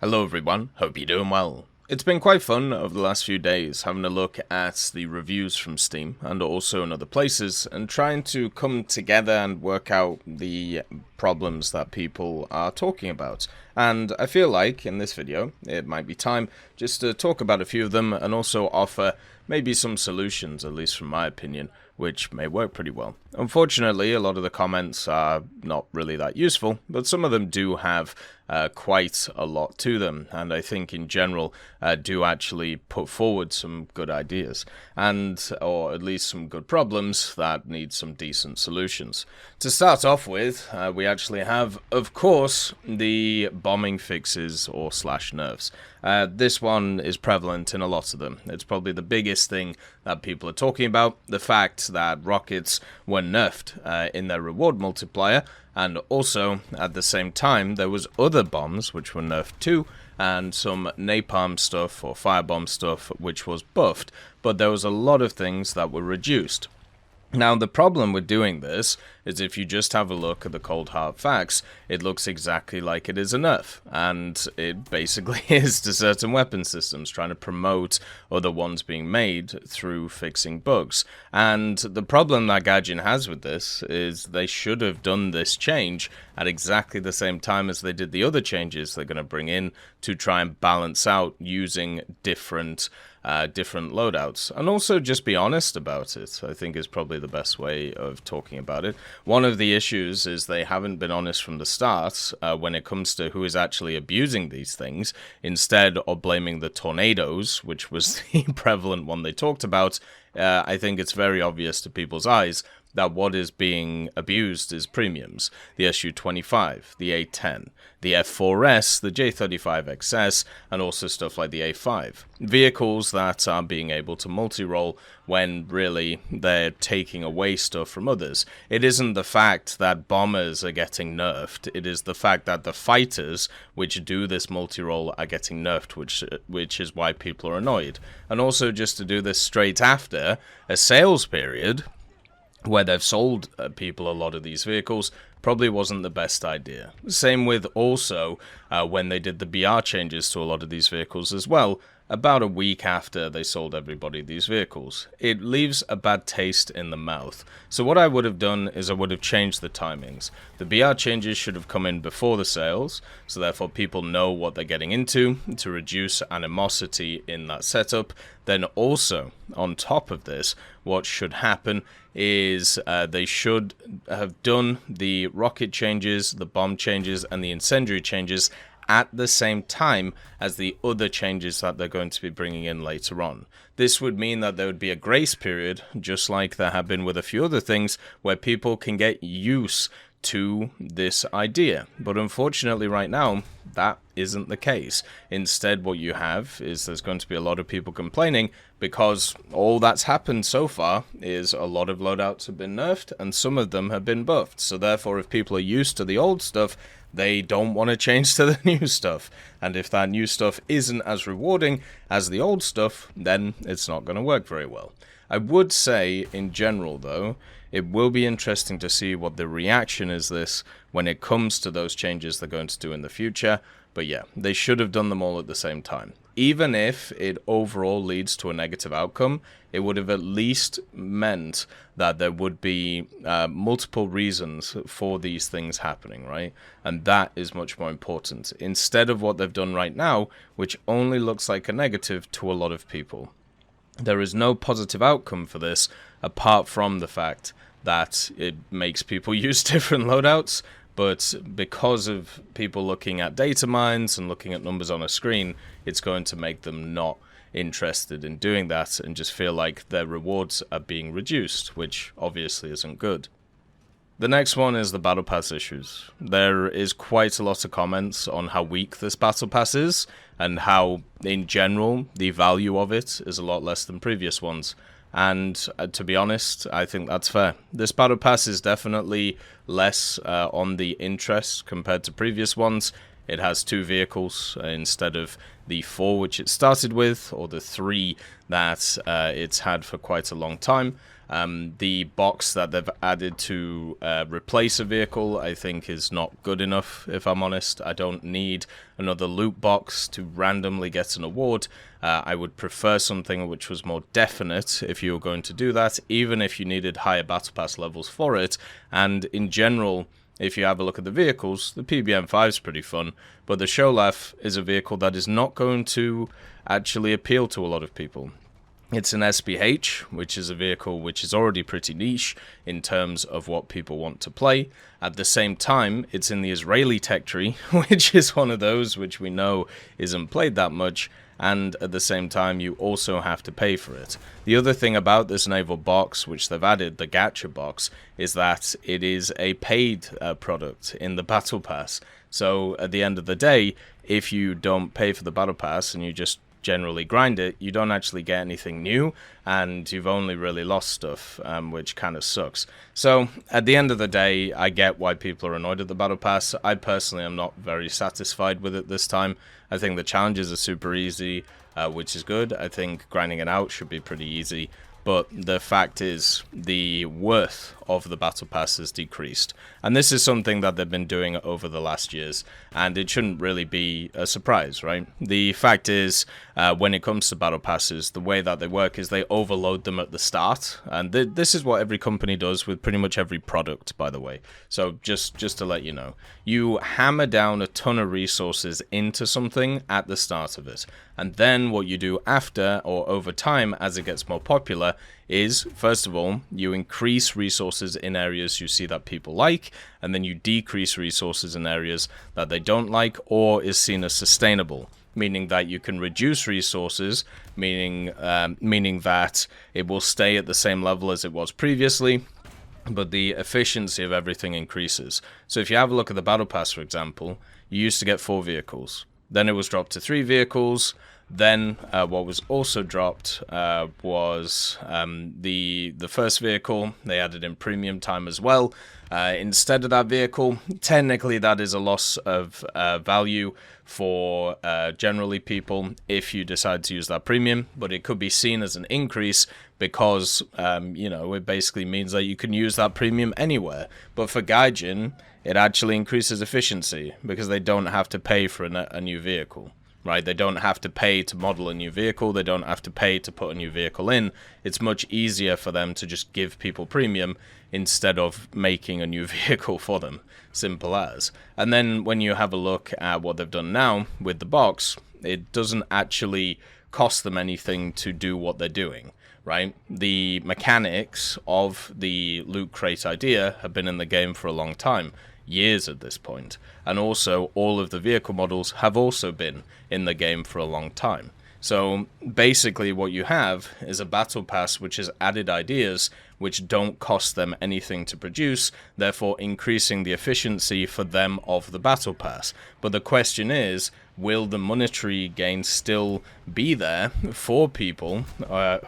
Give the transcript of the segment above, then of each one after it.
Hello everyone, hope you're doing well. It's been quite fun over the last few days having a look at the reviews from Steam and also in other places and trying to come together and work out the problems that people are talking about. And I feel like in this video it might be time just to talk about a few of them and also offer maybe some solutions, at least from my opinion, which may work pretty well. Unfortunately, a lot of the comments are not really that useful, but some of them do have quite a lot to them, and I think in general do actually put forward some good ideas, or at least some good problems that need some decent solutions. To start off with, we actually have, of course, the bombing fixes or slash nerfs. This one is prevalent in a lot of them. It's probably the biggest thing that people are talking about, the fact that rockets were nerfed in their reward multiplier, and also at the same time there was other bombs which were nerfed too, and some napalm stuff or firebomb stuff which was buffed, but there was a lot of things that were reduced. Now, the problem with doing this is if you just have a look at the cold hard facts, it looks exactly like it is a nerf, and it basically is to certain weapon systems, trying to promote other ones being made through fixing bugs. And the problem that Gaijin has with this is they should have done this change at exactly the same time as they did the other changes they're going to bring in to try and balance out using different loadouts, and also just be honest about it, I think is probably the best way of talking about it. One of the issues is they haven't been honest from the start when it comes to who is actually abusing these things, instead of blaming the tornadoes, which was the prevalent one they talked about. I think it's very obvious to people's eyes that what is being abused is premiums, the SU-25, the A-10, the F4S, the J-35XS, and also stuff like the A-5. Vehicles that are being able to multi-roll when really they're taking away stuff from others. It isn't the fact that bombers are getting nerfed, it is the fact that the fighters which do this multi-roll are getting nerfed, which is why people are annoyed. And also just to do this straight after a sales period, where they've sold people a lot of these vehicles, probably wasn't the best idea. Same with also when they did the BR changes to a lot of these vehicles as well, about a week after they sold everybody these vehicles. It leaves a bad taste in the mouth. So what I would have done is I would have changed the timings. The BR changes should have come in before the sales, so therefore people know what they're getting into to reduce animosity in that setup. Then also, on top of this, what should happen is they should have done the rocket changes, the bomb changes, and the incendiary changes at the same time as the other changes that they're going to be bringing in later on. This would mean that there would be a grace period, just like there have been with a few other things, where people can get used to this idea. But unfortunately right now, that isn't the case. Instead, what you have is there's going to be a lot of people complaining because all that's happened so far is a lot of loadouts have been nerfed and some of them have been buffed. So therefore, if people are used to the old stuff, they don't want to change to the new stuff. And if that new stuff isn't as rewarding as the old stuff, then it's not going to work very well. I would say, in general, though, it will be interesting to see what the reaction is this when it comes to those changes they're going to do in the future. But yeah, they should have done them all at the same time. Even if it overall leads to a negative outcome, it would have at least meant that there would be multiple reasons for these things happening, right? And that is much more important, instead of what they've done right now, which only looks like a negative to a lot of people. There is no positive outcome for this, apart from the fact that it makes people use different loadouts, but because of people looking at data mines and looking at numbers on a screen, it's going to make them not interested in doing that and just feel like their rewards are being reduced, which obviously isn't good. The next one is the Battle Pass issues. There is quite a lot of comments on how weak this Battle Pass is, and how, in general, the value of it is a lot less than previous ones. And to be honest, I think that's fair. This Battle Pass is definitely less on the interest compared to previous ones. It has 2 vehicles instead of the 4 which it started with, or the 3 that it's had for quite a long time. The box that they've added to replace a vehicle, I think, is not good enough, if I'm honest. I don't need another loot box to randomly get an award. I would prefer something which was more definite if you were going to do that, even if you needed higher Battle Pass levels for it. And in general, if you have a look at the vehicles, the PBM5 is pretty fun, but the Sholaf is a vehicle that is not going to actually appeal to a lot of people. It's an SPH, which is a vehicle which is already pretty niche in terms of what people want to play. At the same time, it's in the Israeli tech tree, which is one of those which we know isn't played that much, and at the same time, you also have to pay for it. The other thing about this naval box, which they've added, the Gacha box, is that it is a paid product in the Battle Pass. So at the end of the day, if you don't pay for the Battle Pass and you just generally grind it, you don't actually get anything new, and you've only really lost stuff, which kind of sucks. So at the end of the day, I get why people are annoyed at the Battle Pass. I personally am not very satisfied with it this time. I think the challenges are super easy, which is good. I think grinding it out should be pretty easy, but the fact is the worth of the Battle Pass has decreased. And this is something that they've been doing over the last years, and it shouldn't really be a surprise, right? The fact is, when it comes to Battle Passes, the way that they work is they overload them at the start, and this is what every company does with pretty much every product, by the way. So just to let you know, you hammer down a ton of resources into something at the start of it, and then what you do after or over time as it gets more popular is, first of all, you increase resources in areas you see that people like, and then you decrease resources in areas that they don't like or is seen as sustainable, meaning that you can reduce resources, meaning that it will stay at the same level as it was previously, but the efficiency of everything increases. So if you have a look at the Battle Pass, for example, you used to get 4 vehicles. Then it was dropped to 3 vehicles. Then what was also dropped was the first vehicle. They added in premium time as well. Instead of that vehicle, technically that is a loss of value for generally people if you decide to use that premium, but it could be seen as an increase because, it basically means that you can use that premium anywhere. But for Gaijin, it actually increases efficiency because they don't have to pay for a new vehicle. Right, they don't have to pay to model a new vehicle, they don't have to pay to put a new vehicle in. It's much easier for them to just give people premium instead of making a new vehicle for them. Simple as. And then when you have a look at what they've done now with the box, it doesn't actually cost them anything to do what they're doing. Right, the mechanics of the loot crate idea have been in the game for a long time. Years at this point, and also all of the vehicle models have also been in the game for a long time. So basically what you have is a Battle Pass which has added ideas which don't cost them anything to produce, therefore increasing the efficiency for them of the Battle Pass. But the question is, will the monetary gain still be there for people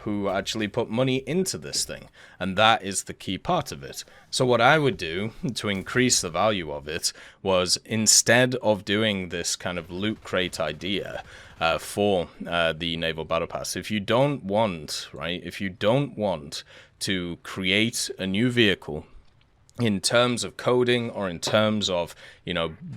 who actually put money into this thing? And that is the key part of it. So what I would do to increase the value of it was, instead of doing this kind of loot crate idea for the Naval Battle Pass, if you don't want to create a new vehicle in terms of coding or in terms of,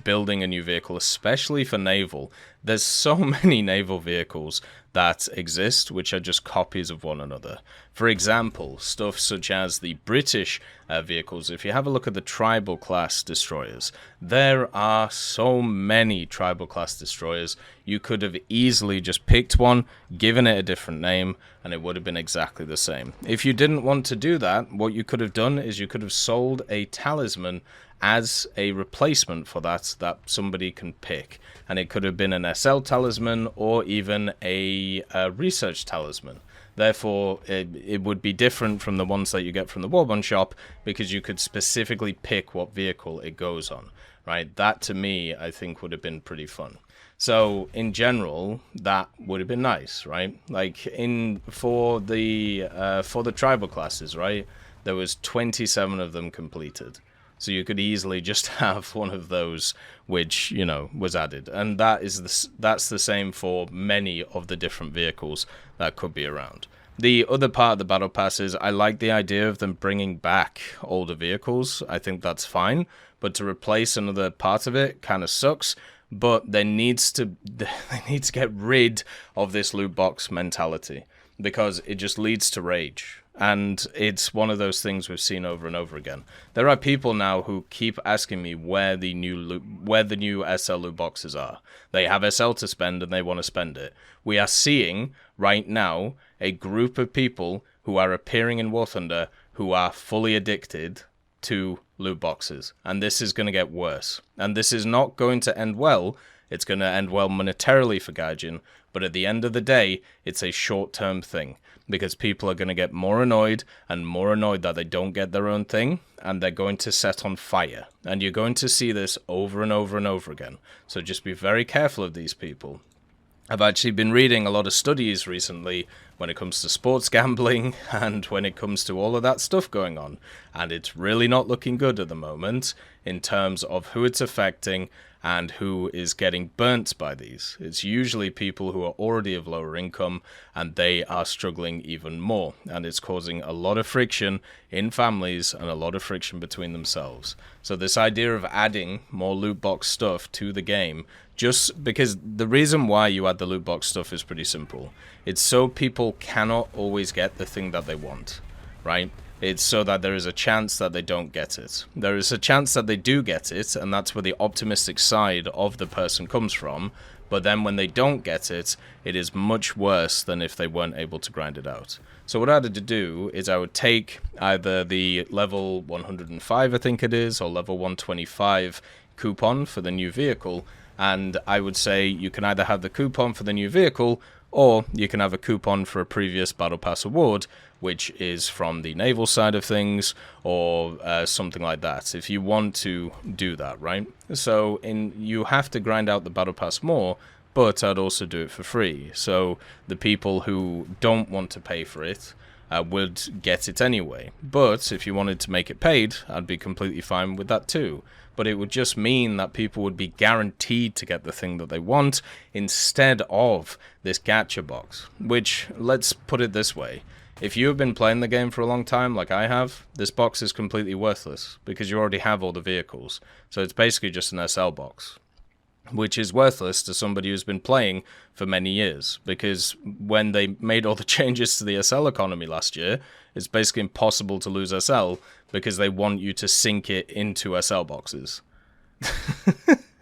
building a new vehicle, especially for naval, there's so many naval vehicles that exist which are just copies of one another. For example, stuff such as the British vehicles. If you have a look at the tribal class destroyers, there are so many tribal class destroyers. You could have easily just picked one, given it a different name, and it would have been exactly the same. If you didn't want to do that, what you could have done is you could have sold a talisman as a replacement for that somebody can pick, and it could have been an SL talisman or even a research talisman. Therefore, it would be different from the ones that you get from the Warbond shop, because you could specifically pick what vehicle it goes on, right? That, to me, I think would have been pretty fun. So, in general, that would have been nice, right? Like, for the tribal classes, right? There was 27 of them completed. So you could easily just have one of those which, you know, was added. And that's the same for many of the different vehicles that could be around. The other part of the Battle Pass is I like the idea of them bringing back older vehicles. I think that's fine. But to replace another part of it kind of sucks. But they need to get rid of this loot box mentality, because it just leads to rage. And it's one of those things we've seen over and over again. There are people now who keep asking me where the new SL loot boxes are. They have SL to spend and they want to spend it. We are seeing right now a group of people who are appearing in War Thunder who are fully addicted to loot boxes. And this is going to get worse. And this is not going to end well. It's going to end well monetarily for Gaijin, but at the end of the day, it's a short-term thing, because people are going to get more annoyed and more annoyed that they don't get their own thing, and they're going to set on fire. And you're going to see this over and over and over again. So just be very careful of these people. I've actually been reading a lot of studies recently when it comes to sports gambling and when it comes to all of that stuff going on. And it's really not looking good at the moment in terms of who it's affecting and who is getting burnt by these. It's usually people who are already of lower income, and they are struggling even more. And it's causing a lot of friction in families and a lot of friction between themselves. So this idea of adding more loot box stuff to the game, just because the reason why you add the loot box stuff is pretty simple. It's so people cannot always get the thing that they want, right? It's so that there is a chance that they don't get it. There is a chance that they do get it, and that's where the optimistic side of the person comes from. But then when they don't get it, it is much worse than if they weren't able to grind it out. So what I had to do is I would take either the level 105, I think it is, or level 125 coupon for the new vehicle, and I would say you can either have the coupon for the new vehicle, or you can have a coupon for a previous Battle Pass award, which is from the naval side of things, or something like that, if you want to do that, right? So you have to grind out the Battle Pass more, but I'd also do it for free. So the people who don't want to pay for it would get it anyway. But if you wanted to make it paid, I'd be completely fine with that too. But it would just mean that people would be guaranteed to get the thing that they want instead of this gacha box. Which, let's put it this way. If you have been playing the game for a long time, like I have, this box is completely worthless, because you already have all the vehicles. So it's basically just an SL box, which is worthless to somebody who's been playing for many years, because when they made all the changes to the SL economy last year, it's basically impossible to lose SL, because they want you to sink it into SL boxes.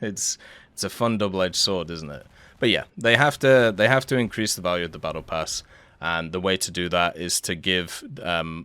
It's a fun double-edged sword, isn't it? But yeah, they have to increase the value of the Battle Pass. And the way to do that is to give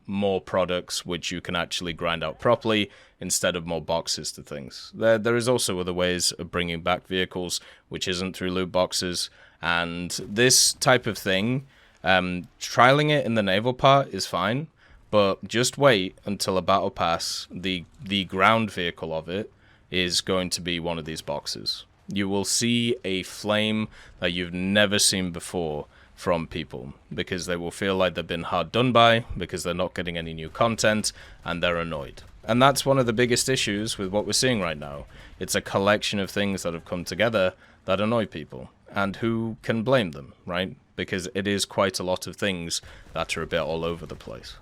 more products which you can actually grind out properly instead of more boxes to things. There is also other ways of bringing back vehicles which isn't through loot boxes. And this type of thing, trialing it in the naval part is fine, but just wait until a Battle Pass, the ground vehicle of it, is going to be one of these boxes. You will see a flame that you've never seen before from people, because they will feel like they've been hard done by, because they're not getting any new content, and they're annoyed. And that's one of the biggest issues with what we're seeing right now. It's a collection of things that have come together that annoy people, and who can blame them, right? Because it is quite a lot of things that are a bit all over the place.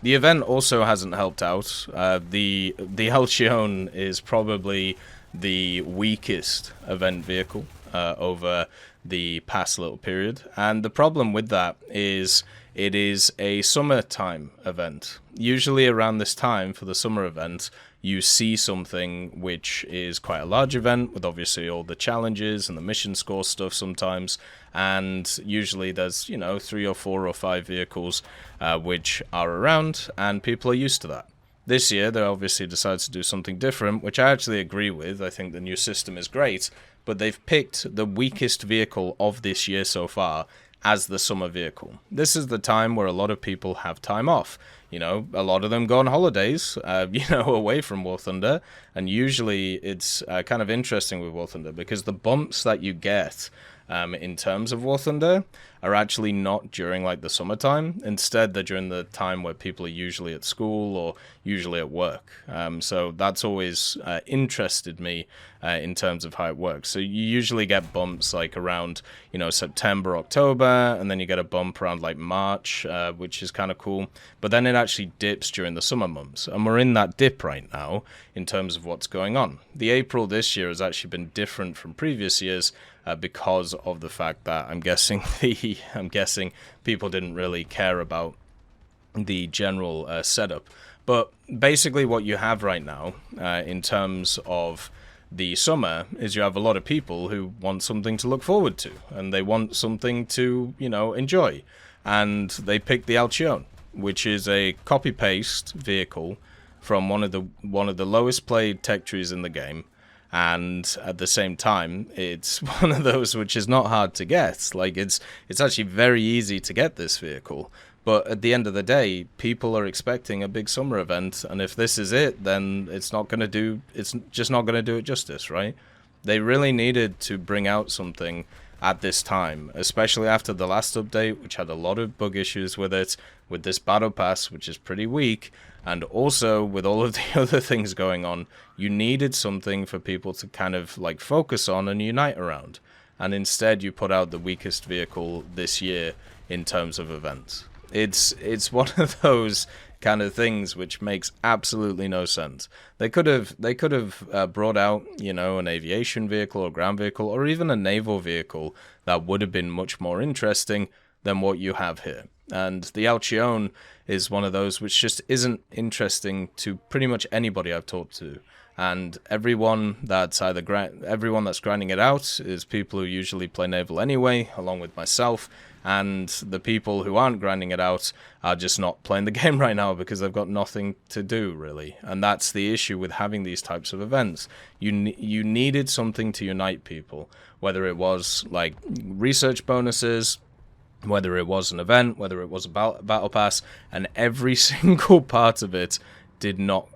The event also hasn't helped out. The Halcyon is probably the weakest event vehicle over the past little period, and the problem with that is it is a summertime event. Usually around this time for the summer event, you see something which is quite a large event with obviously all the challenges and the mission score stuff sometimes, and usually there's 3 or 4 or 5 vehicles which are around, and people are used to that. This year they obviously decided to do something different, which I actually agree with. I think the new system is great, but they've picked the weakest vehicle of this year so far as the summer vehicle. This is the time where a lot of people have time off. A lot of them go on holidays, away from War Thunder, and usually it's kind of interesting with War Thunder, because the bumps that you get in terms of War Thunder are actually not during like the summertime. Instead, they're during the time where people are usually at school or usually at work. So that's always interested me in terms of how it works. So you usually get bumps like around, September, October, and then you get a bump around like March, which is kind of cool. But then it actually dips during the summer months. And we're in that dip right now in terms of what's going on. The April this year has actually been different from previous years because of the fact that I'm guessing people didn't really care about the general setup. But basically what you have right now in terms of the summer is you have a lot of people who want something to look forward to, and they want something to, enjoy. And they pick the Alcione, which is a copy-paste vehicle from one of the lowest played tech trees in the game. And at the same time, it's one of those which is not hard to get. Like, it's actually very easy to get this vehicle. But at the end of the day, people are expecting a big summer event, and if this is it, then it's just not going to do it justice, right? They really needed to bring out something at this time, especially after the last update, which had a lot of bug issues with it, with this battle pass, which is pretty weak, and also with all of the other things going on. You needed something for people to kind of like focus on and unite around. And instead you put out the weakest vehicle this year in terms of events. It's one of those kind of things which makes absolutely no sense. They could have brought out, an aviation vehicle or ground vehicle or even a naval vehicle that would have been much more interesting than what you have here. And the Alcione is one of those which just isn't interesting to pretty much anybody I've talked to. And everyone that's grinding it out is people who usually play naval anyway, along with myself. And the people who aren't grinding it out are just not playing the game right now because they've got nothing to do, really. And that's the issue with having these types of events. You needed something to unite people, whether it was like research bonuses, whether it was an event, whether it was a battle pass, and every single part of it did not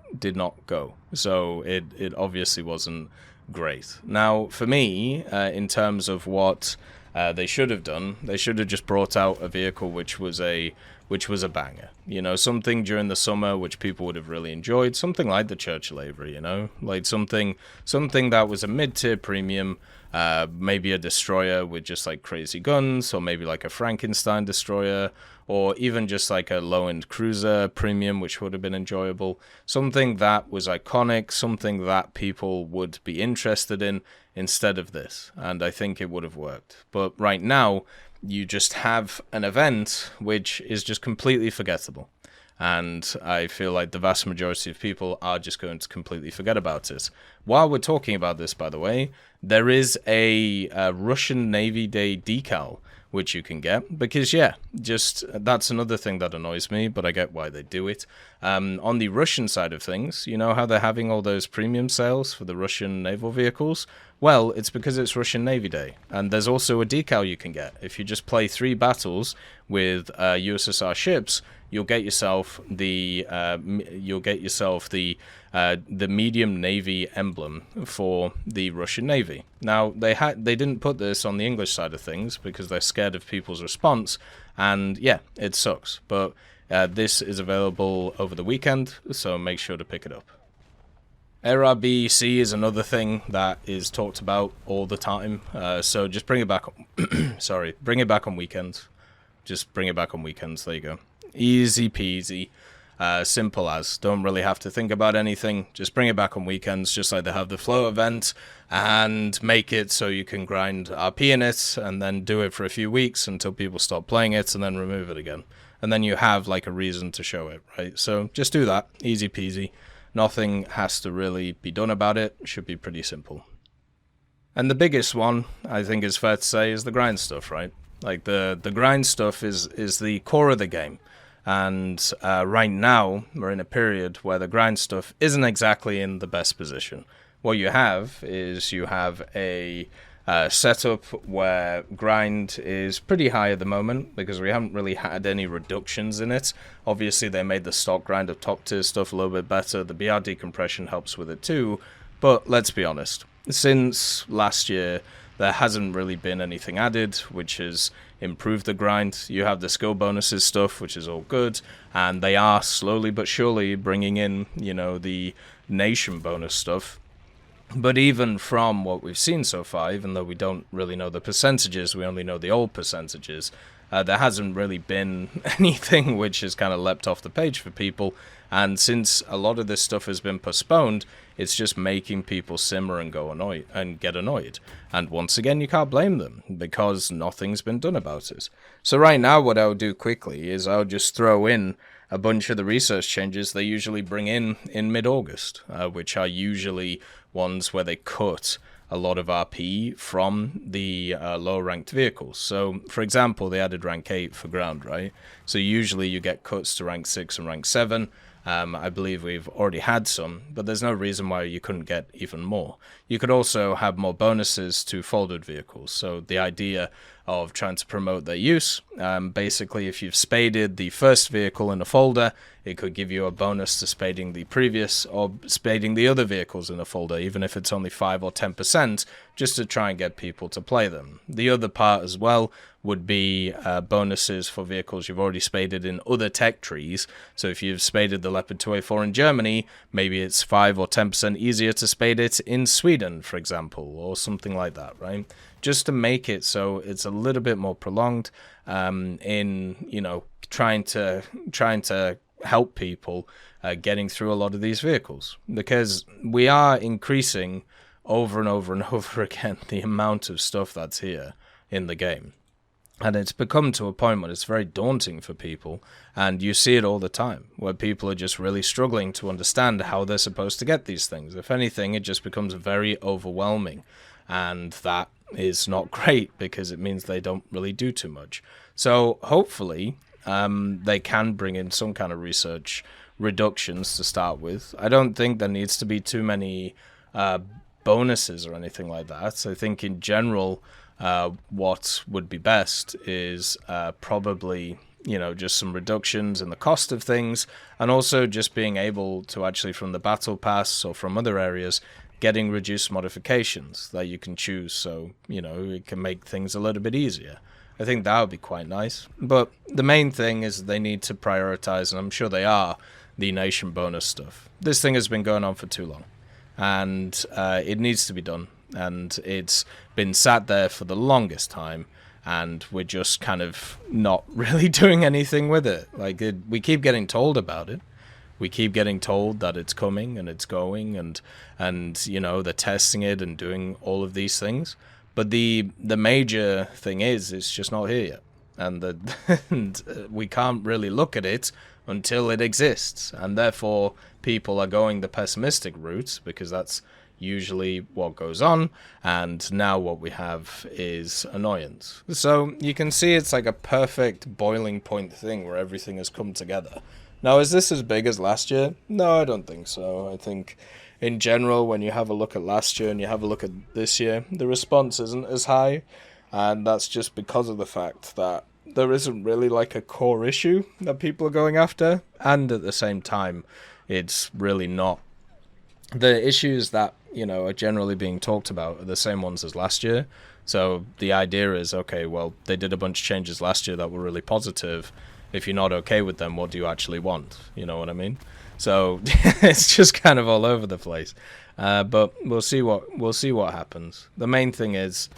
go. So it obviously wasn't great. Now, for me, in terms of what they should have done, they should have just brought out a vehicle which was a banger. Something during the summer which people would have really enjoyed, something like the Churchill Avery, like something that was a mid-tier premium, maybe a destroyer with just like crazy guns, or maybe like a Frankenstein destroyer, or even just like a low-end cruiser premium, which would have been enjoyable. Something that was iconic, something that people would be interested in instead of this, and I think it would have worked. But right now, you just have an event which is just completely forgettable. And I feel like the vast majority of people are just going to completely forget about it. While we're talking about this, by the way, there is a Russian Navy Day decal which you can get, because that's another thing that annoys me, but I get why they do it. On the Russian side of things, you know how they're having all those premium sales for the Russian naval vehicles? Well, it's because it's Russian Navy Day, and there's also a decal you can get. If you just play 3 battles with USSR ships, you'll get yourself the medium navy emblem for the Russian Navy. Now they didn't put this on the English side of things because they're scared of people's response, and it sucks. But this is available over the weekend, so make sure to pick it up. ARBC is another thing that is talked about all the time. So just bring it back on bring it back on weekends. Just bring it back on weekends. There you go. Easy peasy. Simple as. Don't really have to think about anything. Just bring it back on weekends, just like they have the flow event, and make it so you can grind RP in it, and then do it for a few weeks until people stop playing it, and then remove it again. And then you have like a reason to show it, right? So just do that. Easy peasy. Nothing has to really be done about it. It should be pretty simple. And the biggest one, I think it's fair to say, is the grind stuff, right? Like the grind stuff is the core of the game. And right now, we're in a period where the grind stuff isn't exactly in the best position. What you have is a setup where grind is pretty high at the moment because we haven't really had any reductions in it. Obviously, they made the stock grind of top tier stuff a little bit better. The BR decompression helps with it too. But let's be honest, since last year, there hasn't really been anything added, which has improved the grind. You have the skill bonuses stuff, which is all good, and they are slowly but surely bringing in, the nation bonus stuff. But even from what we've seen so far, even though we don't really know the percentages, we only know the old percentages, there hasn't really been anything which has kind of leapt off the page for people. And since a lot of this stuff has been postponed, it's just making people simmer and get annoyed. And once again, you can't blame them because nothing's been done about it. So right now, what I'll do quickly is I'll just throw in a bunch of the research changes they usually bring in mid-August, which are usually ones where they cut a lot of RP from the lower ranked vehicles. So, for example, they added rank 8 for ground, right? So usually you get cuts to rank 6 and rank 7. I believe we've already had some, but there's no reason why you couldn't get even more. You could also have more bonuses to folded vehicles. So the idea of trying to promote their use, basically if you've spaded the first vehicle in a folder, it could give you a bonus to spading the previous or spading the other vehicles in a folder, even if it's only 5 or 10%, just to try and get people to play them. The other part as well would be bonuses for vehicles you've already spaded in other tech trees. So if you've spaded the Leopard 2A4 in Germany, maybe it's 5 or 10% easier to spade it in Sweden, for example, or something like that, right? Just to make it so it's a little bit more prolonged in, trying to help people getting through a lot of these vehicles, because we are increasing over and over and over again the amount of stuff that's here in the game. And it's become to a point where it's very daunting for people, and you see it all the time, where people are just really struggling to understand how they're supposed to get these things. If anything, it just becomes very overwhelming, and that is not great because it means they don't really do too much. So hopefully they can bring in some kind of research reductions to start with. I don't think there needs to be too many bonuses or anything like that. I think in general, what would be best is probably, just some reductions in the cost of things, and also just being able to actually, from the battle pass or from other areas, getting reduced modifications that you can choose, so, it can make things a little bit easier. I think that would be quite nice. But the main thing is they need to prioritize, and I'm sure they are, the nation bonus stuff. This thing has been going on for too long, and it needs to be done. And it's been sat there for the longest time, and we're just kind of not really doing anything with it. We keep getting told about it. We keep getting told that it's coming and it's going, and they're testing it and doing all of these things. But the major thing is, it's just not here yet, and we can't really look at it until it exists, and therefore people are going the pessimistic route, because that's usually what goes on, and now what we have is annoyance. So you can see it's like a perfect boiling point thing where everything has come together. Now, is this as big as last year? No, I don't think so. I think in general, when you have a look at last year and you have a look at this year, the response isn't as high, and that's just because of the fact that there isn't really like a core issue that people are going after, and at the same time, it's really not. The issues that, are generally being talked about are the same ones as last year. So the idea is, okay, well, they did a bunch of changes last year that were really positive. If you're not okay with them, what do you actually want? You know what I mean? So it's just kind of all over the place. But we'll see what happens. The main thing is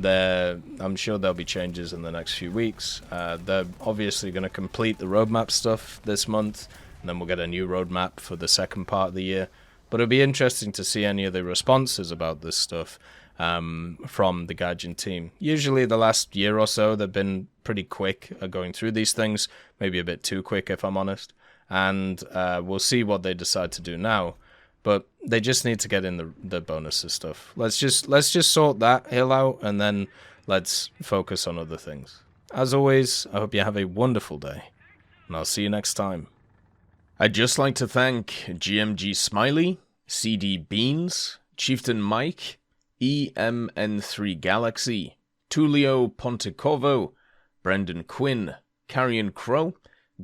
I'm sure there'll be changes in the next few weeks. They're obviously going to complete the roadmap stuff this month, and then we'll get a new roadmap for the second part of the year. But it'll be interesting to see any of the responses about this stuff from the Gaijin team. Usually the last year or so, they've been pretty quick at going through these things, maybe a bit too quick if I'm honest. And we'll see what they decide to do now. But they just need to get in the bonuses stuff. Let's just sort that hill out, and then let's focus on other things. As always, I hope you have a wonderful day, and I'll see you next time. I'd just like to thank GMG Smiley, CD Beans, Chieftain Mike, EMN3 Galaxy, Tulio Pontecorvo, Brendan Quinn, Carrion Crow,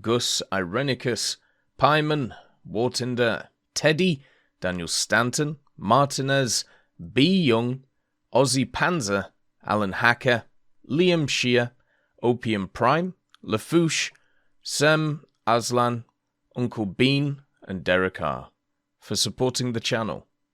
Gus Irenicus, Pyman, Wartinder, Teddy, Daniel Stanton, Martinez, B. Young, Ozzy Panzer, Alan Hacker, Liam Shear, Opium Prime, Lafouche, Sem Aslan, Uncle Bean, and Derek R. for supporting the channel.